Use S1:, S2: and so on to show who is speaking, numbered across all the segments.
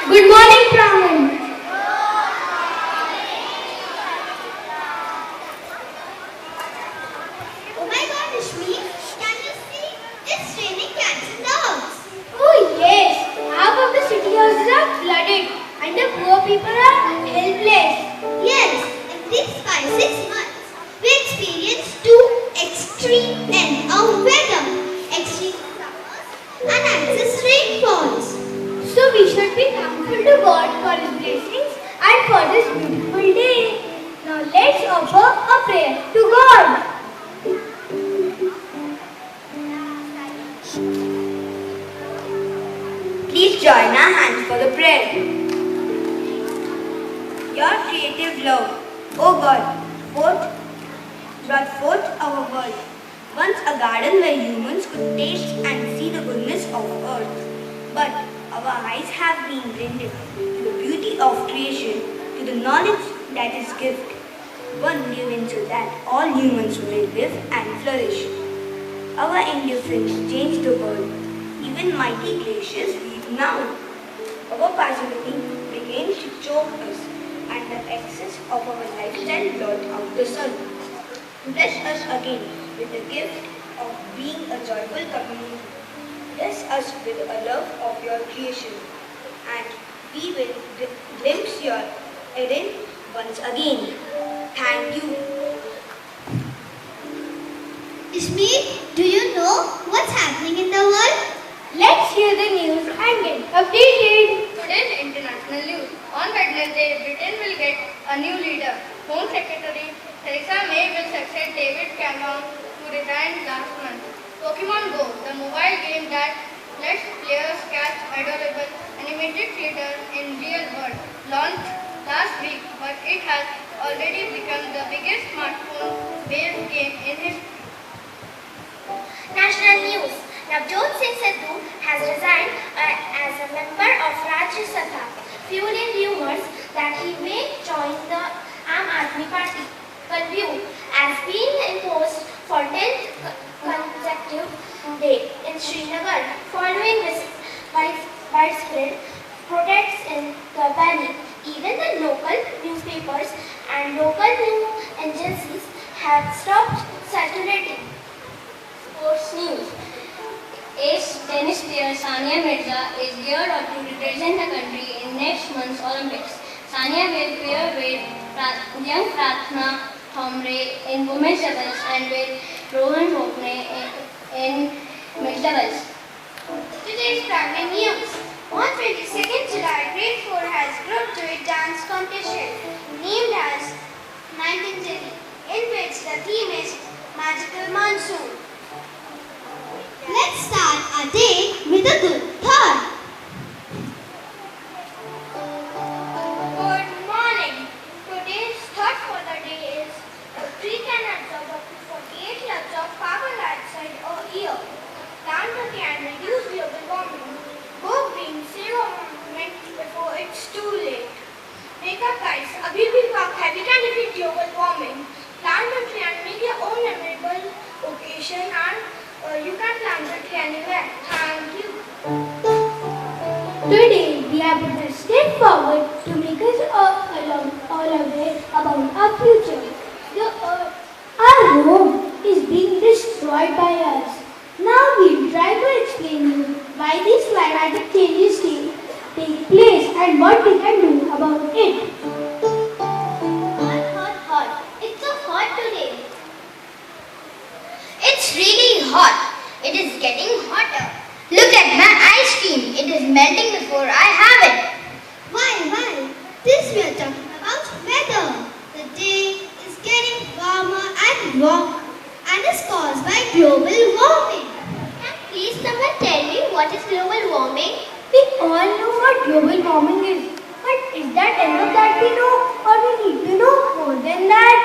S1: Good morning, Praman.
S2: Oh my God, Ishmi, can you see? It's raining cats and dogs.
S1: Oh yes, half of the city houses are flooded and the poor people are helpless.
S2: Yes, in these 5 6 months, we experienced two extreme ends of weather, extreme summers and excess rainfalls.
S1: So we should be thankful to God for His blessings and for this beautiful day. Now let's offer a prayer to God.
S3: Please join our hands for the prayer. Your creative love, O God, brought forth our world. Once a garden where humans could taste and see the goodness of earth. But our eyes have been blinded to the beauty of creation, to the knowledge that is gift. One given so that all humans may live and flourish. Our indifference changed the world. Even mighty glaciers weep now. Our passivity began to choke us, and the excess of our lifestyle blot out the sun. Bless us again with the gift of being a joyful community. Bless us with a love of your creation, and we will glimpse your Eden once again. Thank you.
S2: Ishmi, do you know what's happening in the world?
S1: Let's hear the news and get updated.
S4: Today's international news. On Wednesday, Britain will get a new leader. Home Secretary Theresa May will succeed David Cameron, who resigned last month. Pokemon Go, the mobile game that lets players catch adorable animated creatures in real world, launched last week, but it has already become the biggest smartphone-based game in history.
S5: National news. Navjot Singh Sidhu has resigned as a member of Rajya Sabha, fueling rumors that he may join the Aam Aadmi Party. Curfew as being imposed for 10th consecutive day in Srinagar following widespread protests in Garbani. Even the local newspapers and local news agencies have stopped circulating. Sports news. Ace tennis player Sania Mirza is geared up to represent the country in next month's Olympics. Sania will pair with young Prathna Thomre in women's doubles and with Rohan Bhopne in mixed doubles.
S2: Today's primary news. On 22nd July, Grade 4 has group to a dance competition named as Nightingale, in which the theme is Magical Monsoon. Let's start our day with a good thought.
S1: Good morning. Today's thought for the day is a tree can absorb up to 48 tons of carbon dioxide a year. Plant a tree and reduce global warming. Go green, save environment before it's too late. Wake up guys, अभी भी वक्त है. We can defeat global warming. Plant a tree and make your own memorable occasion, and you can plant a tree anywhere. Thank you. Today we are put a step forward to make us all aware about our future. The earth, our home, is being destroyed by us. Now we'll try to explain you why these climatic changes take place and what we can do about it.
S2: Hot. It's so hot today. It's really hot. It is getting hotter. Look at my ice cream. It is melting before I have it. Why? This we are talking about weather. The day is getting warmer and warmer and is caused by global warming.
S5: Can please someone tell me what is global warming?
S1: We all know what global warming is. But is that enough that we know, or we need to know more than that?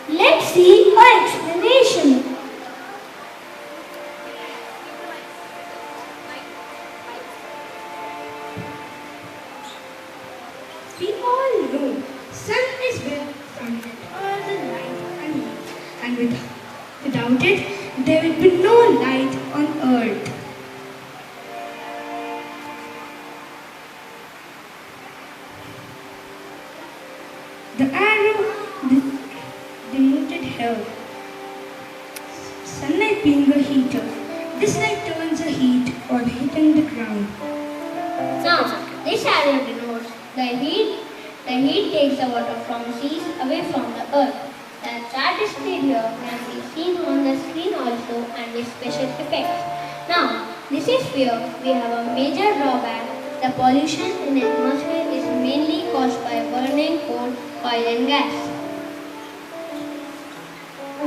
S1: Let's see our explanation.
S3: We all know sun is built from all the light and heat, and without it, there will be no light on earth. The arrow denoted here. Sunlight being a heater. This light turns the heat or hitting the ground.
S6: Now, this arrow denotes the heat. The heat takes the water from seas away from the earth. The chart displayed here can be seen on the screen also and with special effects. Now, this is where we have a major drawback. The pollution in the atmosphere is mainly caused by burning coal, oil and gas.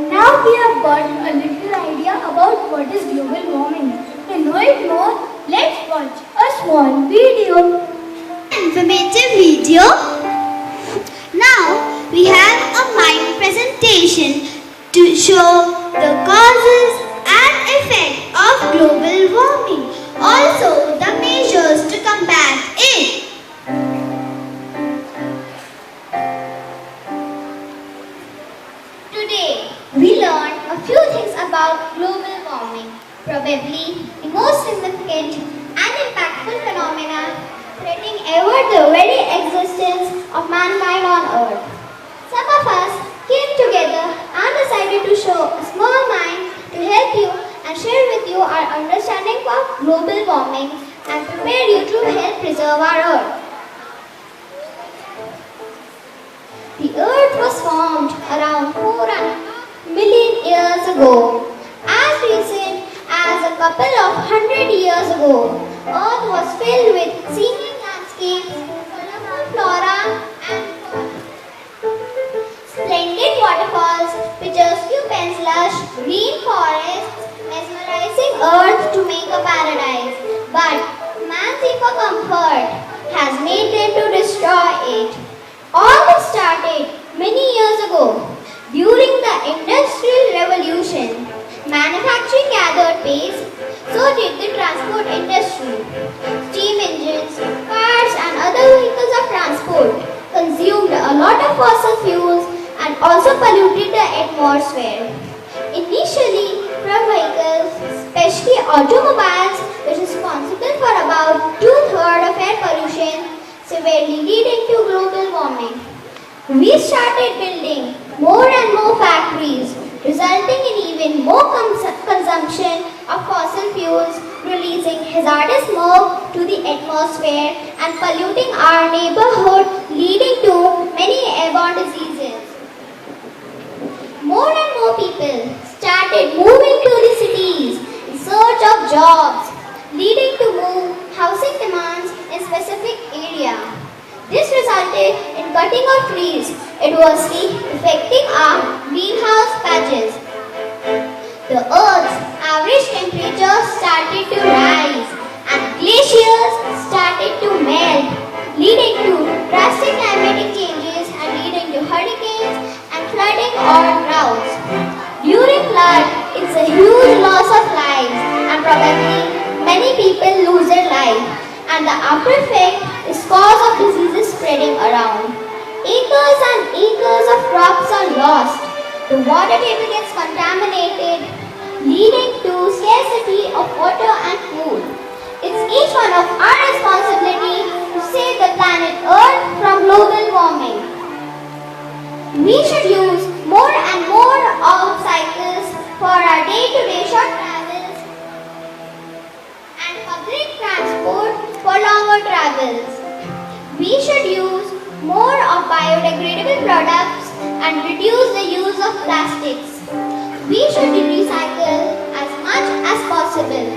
S2: Now we have got a little idea about what is global warming. To know it more, let's watch a small video. Informative video. Now we have a mind presentation to show the causes and effect of global warming. Also the measures to combat it. Today, we learned a few things about global warming. Probably the most significant and impactful phenomena threatening ever the very existence of mankind on Earth. Some of us came together and decided to show a small mind to help you and share with you our understanding of global warming and prepare you to help preserve our Earth. The Earth was formed around 4 million years ago. As recent as a couple of 100 years ago, Earth was filled with scenic landscapes, colorful flora and fauna. Splendid waterfalls, picturesque peninsulas, green forests, mesmerizing Earth to make a paradise. But man's eager comfort has made them to destroy it. All this started many years ago. During the Industrial Revolution, manufacturing gathered pace, so did the transport industry. Steam engines, cars and other vehicles of transport consumed a lot of fossil fuels and also polluted the atmosphere. Initially, from vehicles, especially automobiles, which is responsible for about 2/3 of air pollution, severely leading to global warming. We started building more and more factories, resulting in even more consumption of fossil fuels, releasing hazardous smoke to the atmosphere and polluting our neighborhood, leading to many airborne diseases. More and more people started moving to the cities in search of jobs, leading to more housing demands in specific area. This resulted in cutting of trees, adversely affecting our greenhouse patches. The Earth's average temperature started to rise and glaciers started to melt, leading to drastic climatic changes and leading to hurricanes and flooding or droughts. During flood, it's a huge loss of lives and probably many people lose their life, and the after effect is cause of diseases spreading around. Acres and acres of crops are lost. The water table gets contaminated, leading to scarcity of water and food. It's each one of our responsibility to save the planet Earth from global warming. We should use more and more of cycles for our day-to-day short travels and public transport for longer travels. We should use more of biodegradable products and reduce the use of plastics. We should recycle as much as possible.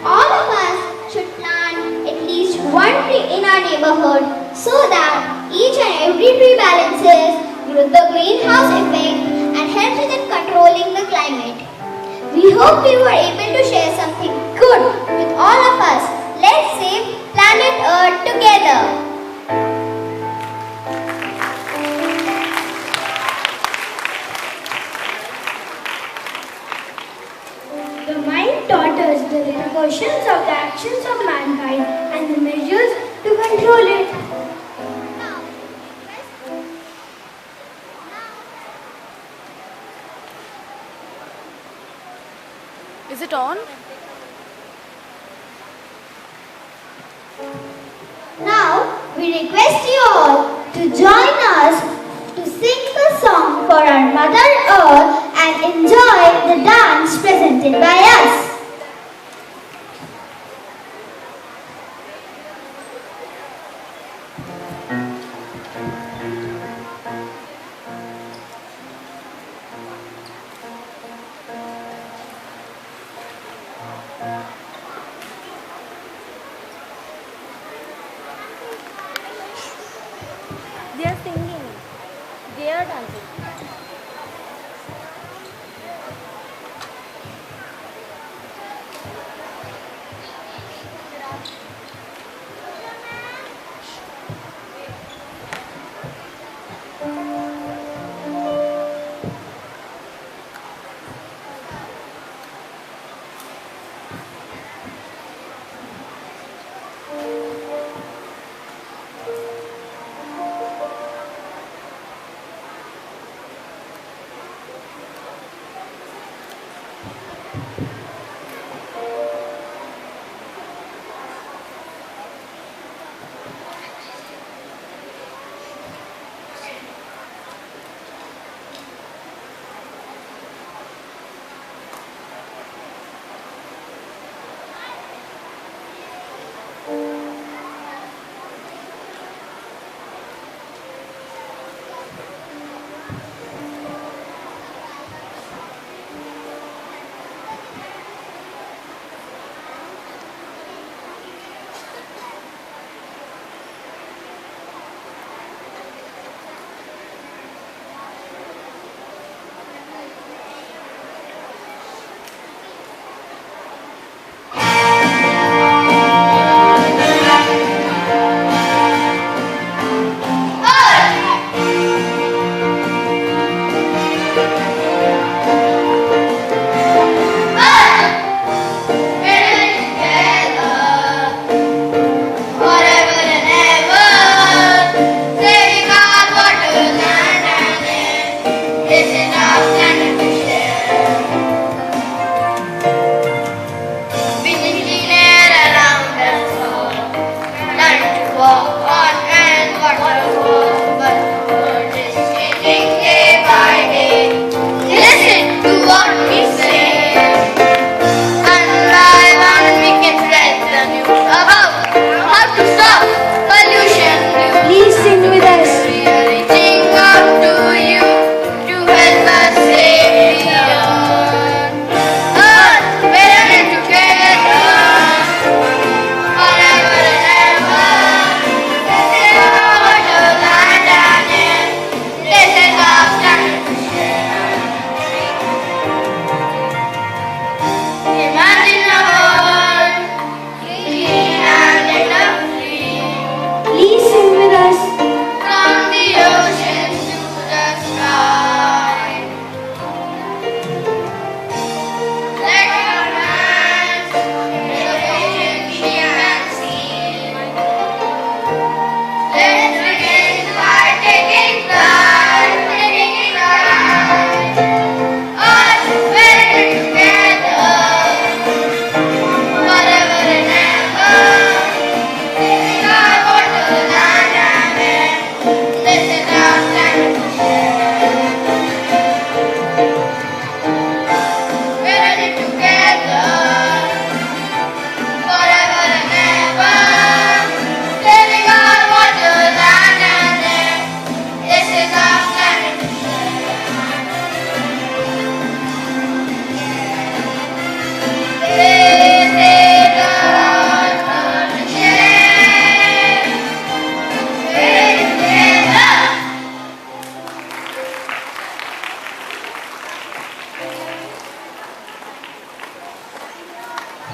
S2: All of us should plant at least one tree in our neighborhood so that each and every tree balances the greenhouse effect and helps in controlling the climate. We hope we were able to share something good with all of us. Let's save planet Earth together.
S3: The mind taught us the repercussions of the actions of mankind and the measures to control it.
S7: Is it on?
S2: Now, we request you all to join us to for our Mother Earth and enjoy the dance presented by us.
S7: They are singing. They are dancing.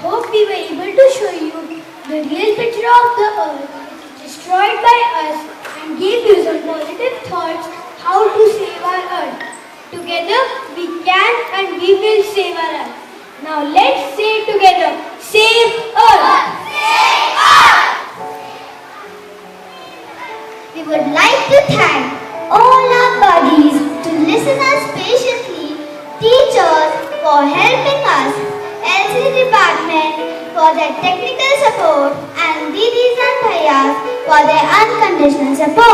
S2: Hope we were able to show you the real picture of the earth which is destroyed by us and gave you some positive thoughts how to save our earth. Together we can and we will save our earth. Now let's say together, save earth! Save earth! We would like to thank all our buddies to listen us patiently, teachers for helping us, LCD department for their technical support, and Didis and Bhaiyas for their unconditional support.